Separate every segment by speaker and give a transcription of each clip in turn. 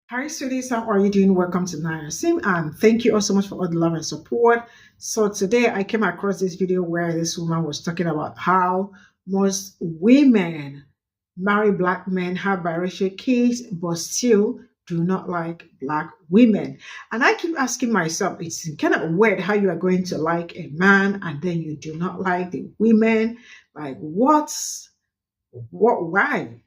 Speaker 1: Hi, sweeties. How are you doing? Welcome to Naya Sim, and thank you all so much for all the love and support. So today I came across this video where this woman was talking about how most women marry black men, have biracial kids, but still do not like black women. And I keep asking myself, it's kind of weird how you are going to like a man and then you do not like the women. Like why?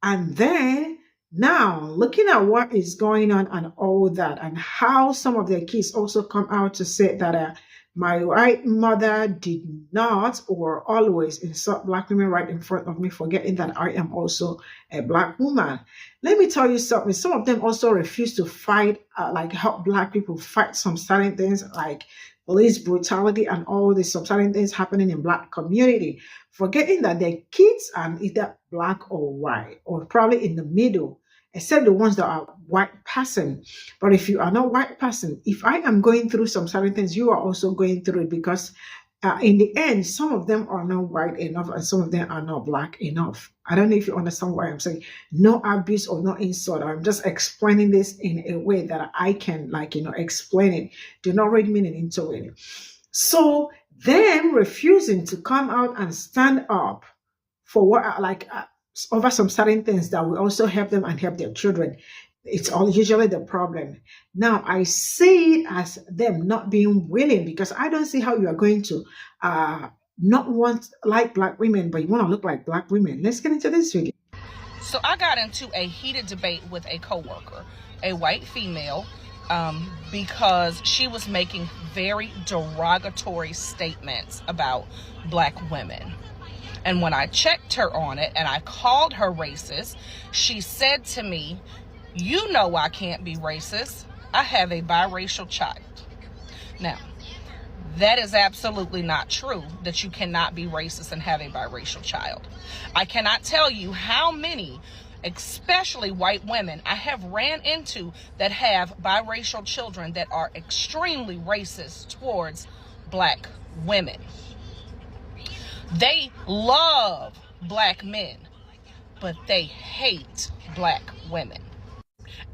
Speaker 1: And then now looking at what is going on and all that, and how some of their kids also come out to say that my white mother did not or always insult black women right in front of me, forgetting that I am also a black woman. Let me tell you something. Some of them also refuse to fight, like help black people fight some certain things like police brutality and all the some certain things happening in black community, forgetting that their kids are either black or white, or probably in the middle, except the ones that are white person. But if you are not white person, if I am going through some certain things, you are also going through it, because in the end, some of them are not white enough and some of them are not black enough. I don't know if you understand what I'm saying. No abuse or no insult. I'm just explaining this in a way that I can, like, explain it. Do not read meaning into it. So them refusing to come out and stand up for what, over some certain things that will also help them and help their children. It's all usually the problem. Now I see it as them not being willing, because I don't see how you are going to not want like black women, but you want to look like black women. Let's get into this video.
Speaker 2: So I got into a heated debate with a coworker, a white female, because she was making very derogatory statements about black women. And when I checked her on it and I called her racist, she said to me, "You know I can't be racist. I have a biracial child." Now, that is absolutely not true, that you cannot be racist and have a biracial child. I cannot tell you how many, especially white women, I have ran into that have biracial children that are extremely racist towards black women. They love black men, but they hate black women.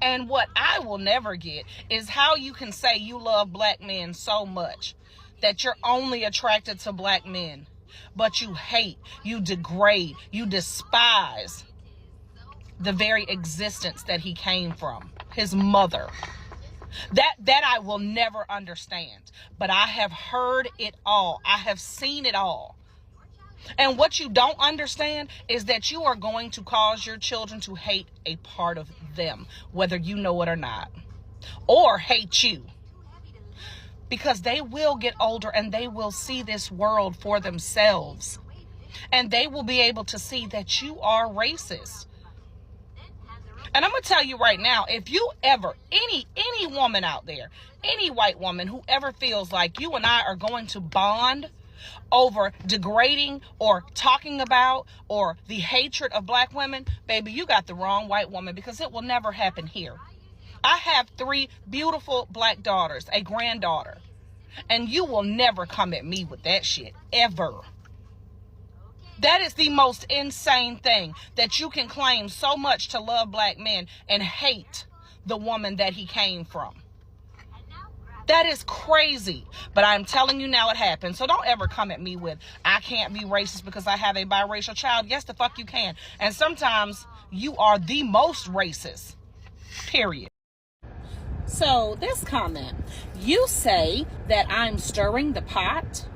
Speaker 2: And what I will never get is how you can say you love black men so much that you're only attracted to black men, but you hate, you degrade, you despise the very existence that he came from, his mother. That I will never understand. But I have heard it all. I have seen it all. And what you don't understand is that you are going to cause your children to hate a part of them, whether you know it or not, or hate you. Because they will get older and they will see this world for themselves. And they will be able to see that you are racist. And I'm going to tell you right now, if you ever, any woman out there, any white woman who ever feels like you and I are going to bond over degrading or talking about or the hatred of black women, baby, you got the wrong white woman, because it will never happen here. I have 3 beautiful black daughters, a granddaughter, and you will never come at me with that shit, ever. That is the most insane thing, that you can claim so much to love black men and hate the woman that he came from. That is crazy. But I'm telling you now, it happened. So don't ever come at me with, I can't be racist because I have a biracial child. Yes, the fuck you can. And sometimes you are the most racist. Period. So this comment, you say that I'm stirring the pot.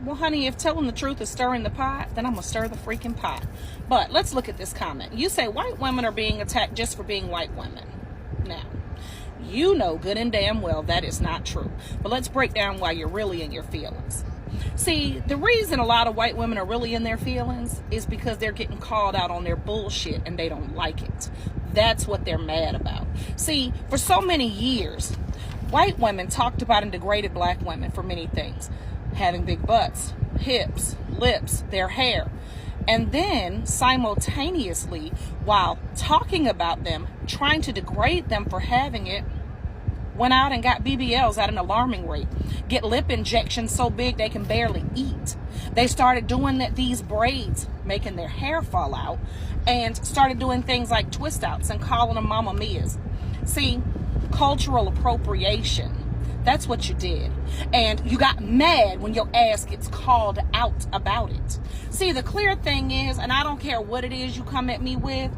Speaker 2: Well, honey, if telling the truth is stirring the pot, then I'm going to stir the freaking pot. But let's look at this comment. You say white women are being attacked just for being white women. Now, you know good and damn well that is not true. But let's break down why you're really in your feelings. See, the reason a lot of white women are really in their feelings is because they're getting called out on their bullshit and they don't like it. That's what they're mad about. See, for so many years, white women talked about and degraded black women for many things. Having big butts, hips, lips, their hair. And then simultaneously, while talking about them, trying to degrade them for having it, went out and got BBLs at an alarming rate. Get lip injections so big they can barely eat. They started doing these braids, making their hair fall out, and started doing things like twist outs and calling them Mama Mia's. See, cultural appropriation. That's what you did. And you got mad when your ass gets called out about it. See, the clear thing is, and I don't care what it is you come at me with,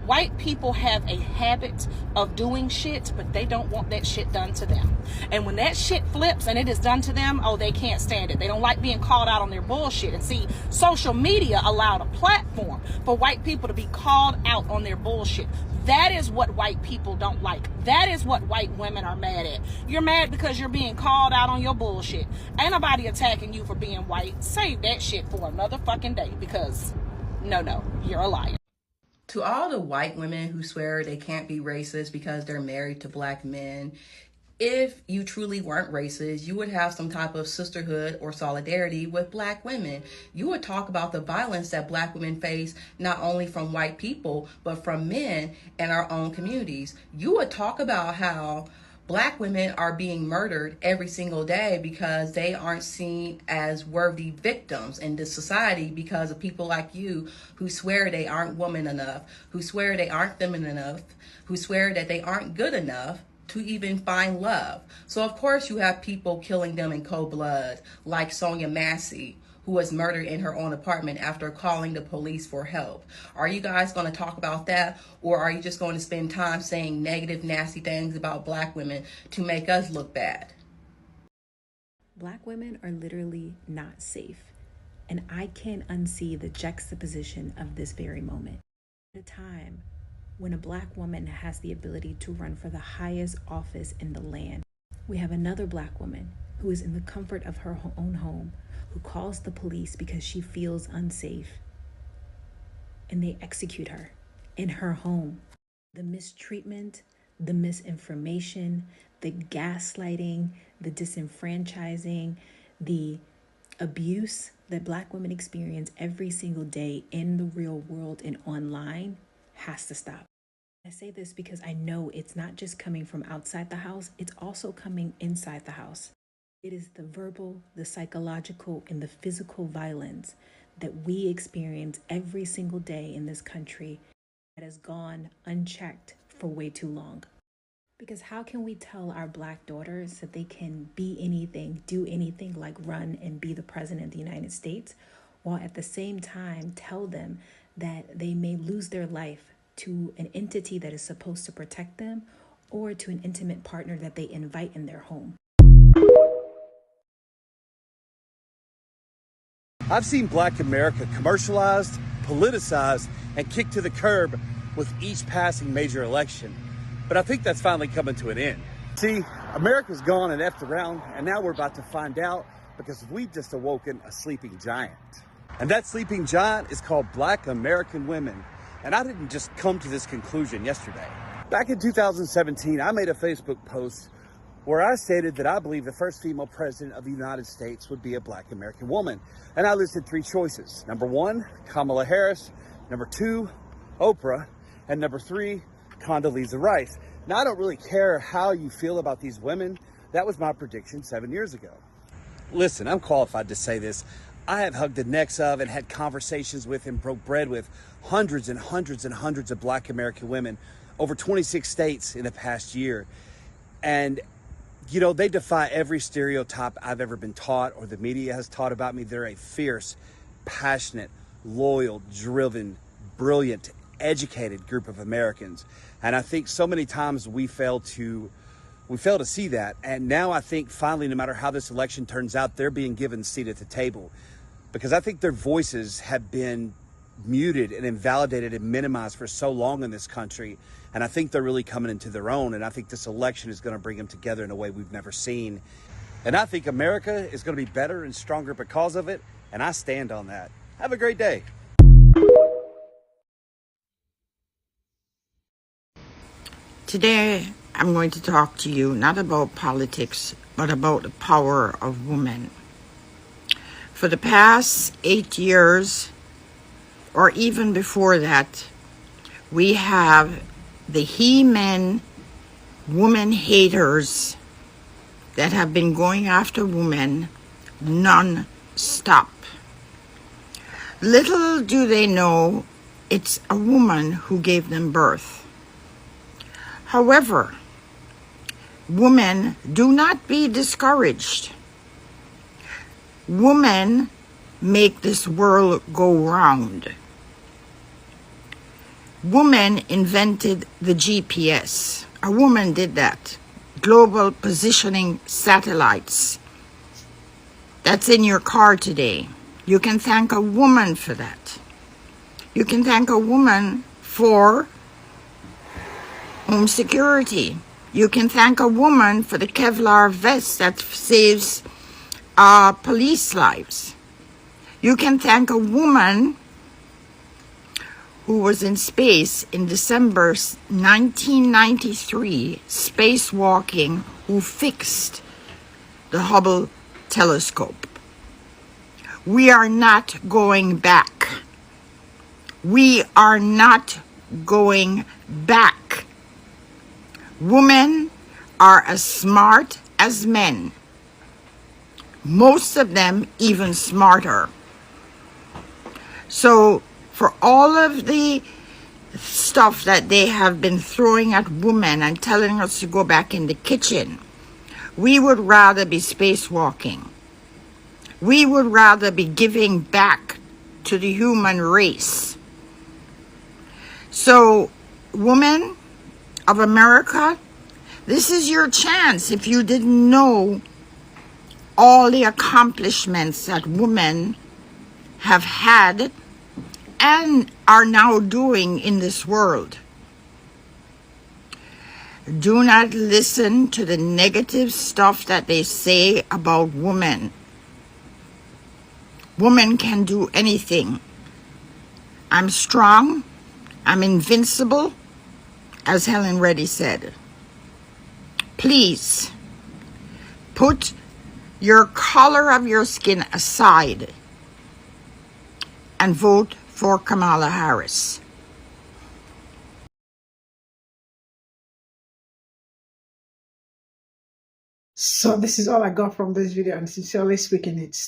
Speaker 2: white people have a habit of doing shit, but they don't want that shit done to them. And when that shit flips and it is done to them, oh, they can't stand it. They don't like being called out on their bullshit. And see, social media allowed a platform for white people to be called out on their bullshit. That is what white people don't like. That is what white women are mad at. You're mad because you're being called out on your bullshit. Ain't nobody attacking you for being white. Save that shit for another fucking day, because no, you're a liar.
Speaker 3: To all the white women who swear they can't be racist because they're married to black men, if you truly weren't racist, you would have some type of sisterhood or solidarity with black women. You would talk about the violence that black women face, not only from white people, but from men in our own communities. You would talk about how black women are being murdered every single day because they aren't seen as worthy victims in this society because of people like you who swear they aren't woman enough, who swear they aren't feminine enough, who swear that they aren't good enough to even find love. So of course you have people killing them in cold blood, like Sonia Massey, who was murdered in her own apartment after calling the police for help. Are you guys going to talk about that? Or are you just going to spend time saying negative, nasty things about black women to make us look bad?
Speaker 4: Black women are literally not safe. And I can't unsee the juxtaposition of this very moment. At a time when a black woman has the ability to run for the highest office in the land, we have another black woman who is in the comfort of her own home, who calls the police because she feels unsafe, and they execute her in her home. The mistreatment, the misinformation, the gaslighting, the disenfranchising, the abuse that black women experience every single day in the real world and online has to stop. I say this because I know it's not just coming from outside the house, it's also coming inside the house. It is the verbal, the psychological, and the physical violence that we experience every single day in this country that has gone unchecked for way too long. Because how can we tell our black daughters that they can be anything, do anything like run and be the president of the United States, while at the same time tell them that they may lose their life to an entity that is supposed to protect them or to an intimate partner that they invite in their home?
Speaker 5: I've seen Black America commercialized, politicized, and kicked to the curb with each passing major election. But I think that's finally coming to an end. See, America's gone and effed around, and now we're about to find out because we've just awoken a sleeping giant. And that sleeping giant is called Black American women. And I didn't just come to this conclusion yesterday. Back in 2017, I made a Facebook post where I stated that I believe the first female president of the United States would be a Black American woman. And I listed 3 choices. Number 1, Kamala Harris. Number 2, Oprah. And number 3, Condoleezza Rice. Now, I don't really care how you feel about these women. That was my prediction 7 years ago. Listen, I'm qualified to say this. I have hugged the necks of and had conversations with and broke bread with hundreds and hundreds and hundreds of Black American women over 26 states in the past year. And you know, they defy every stereotype I've ever been taught or the media has taught about me. They're a fierce, passionate, loyal, driven, brilliant, educated group of Americans. And I think so many times we fail to see that. And now I think finally, no matter how this election turns out, they're being given a seat at the table, because I think their voices have been muted and invalidated and minimized for so long in this country. And I think they're really coming into their own. And I think this election is going to bring them together in a way we've never seen. And I think America is going to be better and stronger because of it. And I stand on that. Have a great day.
Speaker 6: Today, I'm going to talk to you not about politics, but about the power of women. For the past 8 years, or even before that, we have the he-men, woman haters that have been going after women non-stop. Little do they know it's a woman who gave them birth. However, women, do not be discouraged. Women make this world go round. Women invented the GPS. A woman did that. Global positioning satellites. That's in your car today. You can thank a woman for that. You can thank a woman for home security. You can thank a woman for the Kevlar vest that saves police lives. You can thank a woman who was in space in December 1993, spacewalking, who fixed the Hubble telescope. We are not going back. We are not going back. Women are as smart as men. Most of them even smarter. So for all of the stuff that they have been throwing at women and telling us to go back in the kitchen, we would rather be spacewalking. We would rather be giving back to the human race. So, women of America, this is your chance. If you didn't know all the accomplishments that women have had and are now doing in this world, do not listen to the negative stuff that they say about women. Women can do anything. I'm strong. I'm invincible, as Helen Reddy said. Please put your color of your skin aside and vote for Kamala Harris.
Speaker 1: So this is all I got from this video, and sincerely speaking, this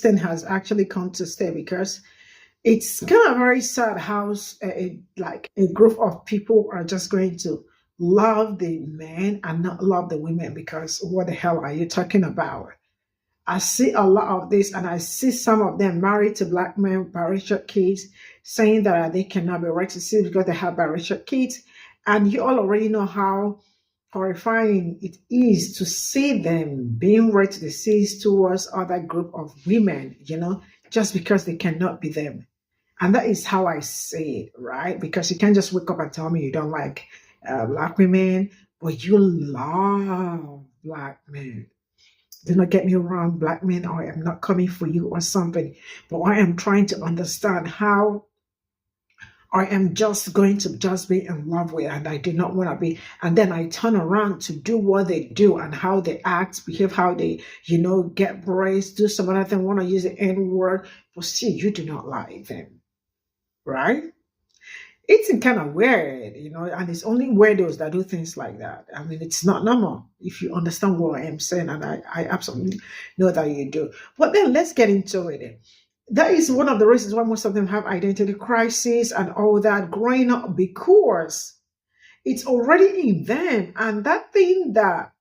Speaker 1: thing has actually come to stay, because it's kind of very sad how like a group of people are just going to love the men and not love the women, because what the hell are you talking about? I see a lot of this, and I see some of them married to black men, biracial kids, saying that they cannot be racist because they have biracial kids. And you all already know how horrifying it is to see them being racist towards other group of women, just because they cannot be them. And that is how I see it, right? Because you can't just wake up and tell me you don't like black women, but you love black men. Do not get me wrong, black men, I am not coming for you or something, but I am trying to understand how I am just going to just be in love with, and I do not want to be, and then I turn around to do what they do and how they act, behave, how they, get braced, do some other thing, want to use the N word, but still you do not like them, right? It's kind of weird, and it's only weirdos that do things like that. I mean, it's not normal, if you understand what I am saying, and I absolutely know that you do. But then let's get into it. That is one of the reasons why most of them have identity crisis and all that growing up, because it's already in them. And that thing that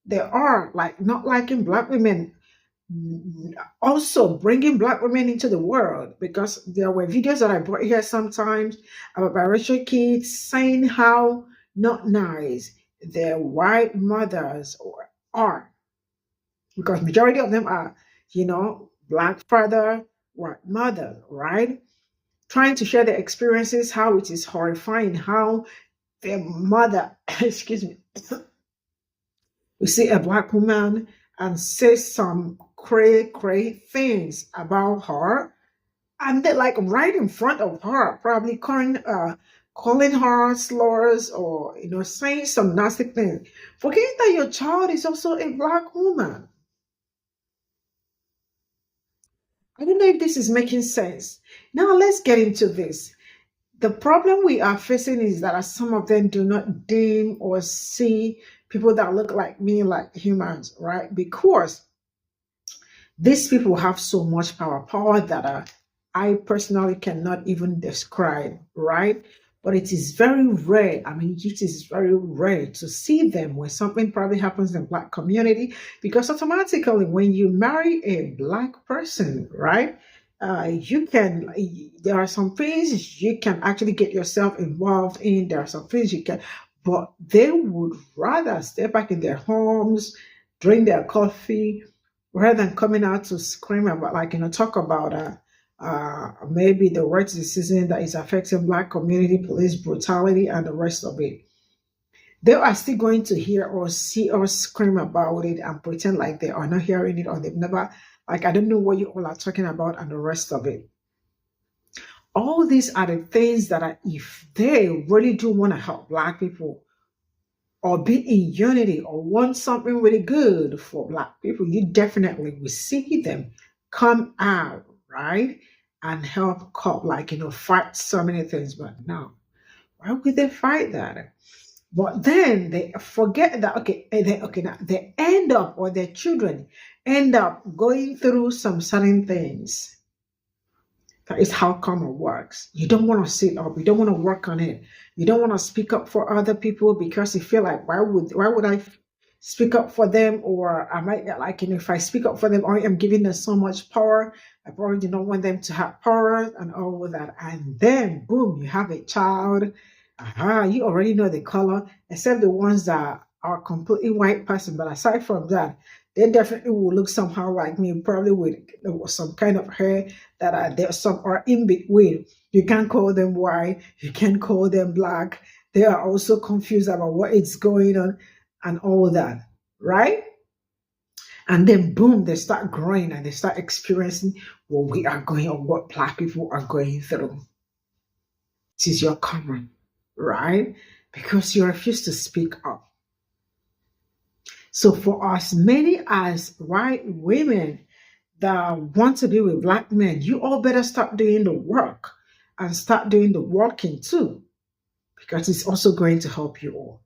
Speaker 1: they are like not liking black women, also bringing black women into the world, because there were videos that I brought here sometimes about biracial kids saying how not nice their white mothers are, because majority of them are, black father, white mother, right? Trying to share their experiences, how it is horrifying, how their mother, excuse me, we see a black woman and say some cray things about her, and they're like right in front of her, probably calling her slurs, or saying some nasty things, forgetting that your child is also a black woman. I don't know if this is making sense. Now let's get into this. The problem we are facing is that some of them do not deem or see people that look like me like humans, right? Because these people have so much power that I personally cannot even describe, right? But it is very rare. I mean, it is very rare to see them when something probably happens in Black community, because automatically when you marry a Black person, right? You can, there are some things you can actually get yourself involved in. There are some things you can, but they would rather stay back in their homes, drink their coffee, rather than coming out to scream about, like, talk about maybe the racism that is affecting Black community, police brutality, and the rest of it. They are still going to hear or see or scream about it and pretend like they are not hearing it, or they've never, like, I don't know what you all are talking about, and the rest of it. All these are the things that are, if they really do want to help Black people or be in unity or want something really good for Black people, you definitely will see them come out, right? And help cop, like, fight so many things. But no, why would they fight that? But then they forget that, now they end up, or their children end up going through some certain things. That is how karma works. You don't want to sit up. You don't want to work on it. You don't want to speak up for other people because you feel like, why would I speak up for them? Or I might, like, if I speak up for them, I am giving them so much power. I probably do not want them to have power and all of that. And then boom, you have a child. You already know the color, except the ones that are completely white person. But aside from that, they definitely will look somehow like me, probably with some kind of hair that are there. Some are in between. You can't call them white. You can't call them Black. They are also confused about what is going on and all that, right? And then boom, they start growing and they start experiencing what we are going on, what Black people are going through. This is your karma, right? Because you refuse to speak up. So for as many as white women that want to be with Black men, you all better start doing the work and start doing the working too, because it's also going to help you all.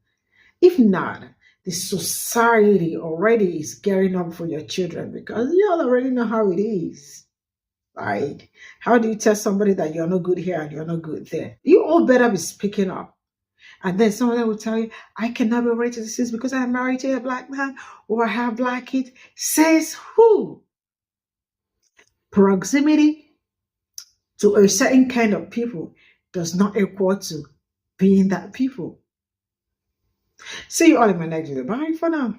Speaker 1: If not, the society already is gearing up for your children, because you all already know how it is. Like, how do you tell somebody that you're not good here and you're not good there? You all better be speaking up. And then someone will tell you, I cannot be racist because I'm married to a Black man or I have Black kids. Says who? Proximity to a certain kind of people does not equal to being that people. See you all in my next video. Bye for now.